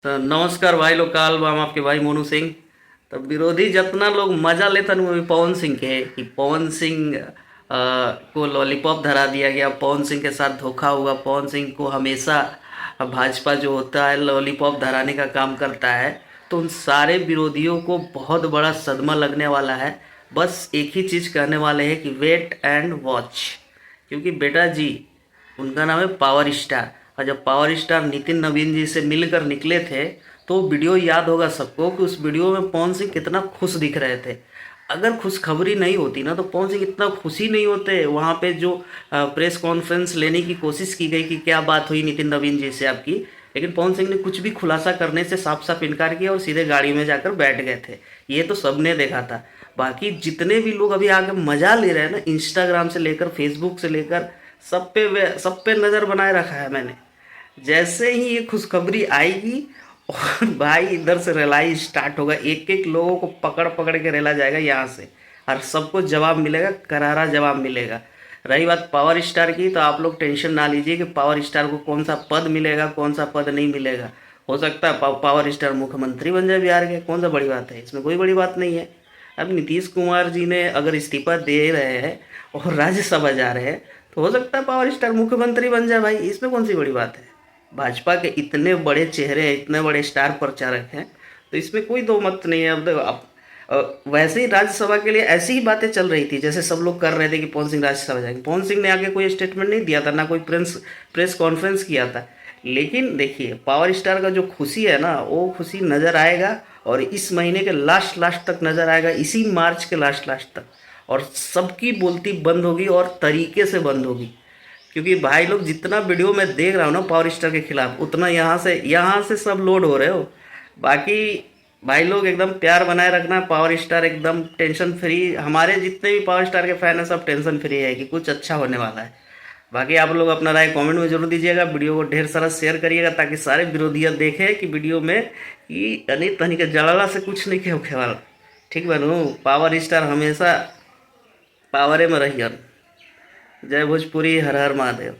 तो नमस्कार भाई लोग, काल बाम आपके भाई मोनू सिंह। तो विरोधी जितना लोग मजा लेते वो भी पवन सिंह के कि पवन सिंह को लॉलीपॉप धरा दिया गया, पवन सिंह के साथ धोखा हुआ। पवन सिंह को हमेशा भाजपा जो होता है लॉलीपॉप धराने का काम करता है। तो उन सारे विरोधियों को बहुत बड़ा सदमा लगने वाला है। बस एक ही चीज़ कहने वाले हैं कि वेट एंड वॉच, क्योंकि बेटा जी उनका नाम है पावर स्टार। और जब पावर स्टार नितिन नवीन जी से मिलकर निकले थे तो वीडियो याद होगा सबको कि उस वीडियो में पवन सिंह कितना खुश दिख रहे थे। अगर खुशखबरी नहीं होती ना तो पवन सिंह इतना खुशी नहीं होते। वहाँ पे जो प्रेस कॉन्फ्रेंस लेने की कोशिश की गई कि क्या बात हुई नितिन नवीन जी से आपकी, लेकिन पवन सिंह ने कुछ भी खुलासा करने से साफ साफ इनकार किया और सीधे गाड़ी में जाकर बैठ गए थे। ये तो सबने देखा था। बाकी जितने भी लोग अभी आके मजा ले रहे हैं ना, इंस्टाग्राम से लेकर फेसबुक से लेकर सब पे नज़र बनाए रखा है मैंने। जैसे ही ये खुशखबरी आएगी और भाई इधर से रेलाई स्टार्ट होगा, एक एक लोगों को पकड़ पकड़ के रेला जाएगा यहाँ से, और सबको जवाब मिलेगा, करारा जवाब मिलेगा। रही बात पावर स्टार की, तो आप लोग टेंशन ना लीजिए कि पावर स्टार को कौन सा पद मिलेगा कौन सा पद नहीं मिलेगा। हो सकता है पावर स्टार मुख्यमंत्री बन जाए बिहार के, कौन सा बड़ी बात है, इसमें कोई बड़ी बात नहीं है। अब नीतीश कुमार जी ने अगर इस्तीफा दे रहे हैं और राज्यसभा जा रहे हैं तो हो सकता है पावर स्टार मुख्यमंत्री बन जाए भाई, इसमें कौन सी बड़ी बात है। भाजपा के इतने बड़े चेहरे हैं, इतने बड़े स्टार प्रचारक हैं, तो इसमें कोई दो मत नहीं है। अब देखो वैसे ही राज्यसभा के लिए ऐसी ही बातें चल रही थी जैसे सब लोग कर रहे थे कि पवन सिंह राज्यसभा जाएंगे। पवन सिंह ने आगे कोई स्टेटमेंट नहीं दिया था, ना कोई प्रेस कॉन्फ्रेंस किया था। लेकिन देखिए पावर स्टार का जो खुशी है ना, वो खुशी नज़र आएगा और इस महीने के लास्ट तक नज़र आएगा, इसी मार्च के लास्ट तक। और सबकी बोलती बंद होगी और तरीके से बंद होगी, क्योंकि भाई लोग जितना वीडियो में देख रहा हूँ ना पावर स्टार के खिलाफ, उतना यहाँ से सब लोड हो रहे हो। बाकी भाई लोग एकदम प्यार बनाए रखना, पावर स्टार एकदम टेंशन फ्री। हमारे जितने भी पावर स्टार के फैन हैं सब टेंशन फ्री है कि कुछ अच्छा होने वाला है। बाकी आप लोग अपना राय कमेंट में जरूर दीजिएगा, वीडियो को ढेर सारा शेयर करिएगा ताकि सारे विरोधियाँ देखें कि वीडियो में कि अनित तनिक जलाला से कुछ नहीं होने वाला। ठीक बनू, पावर स्टार हमेशा पावरे में रहियन। जय भोजपुरी, हर हर महादेव।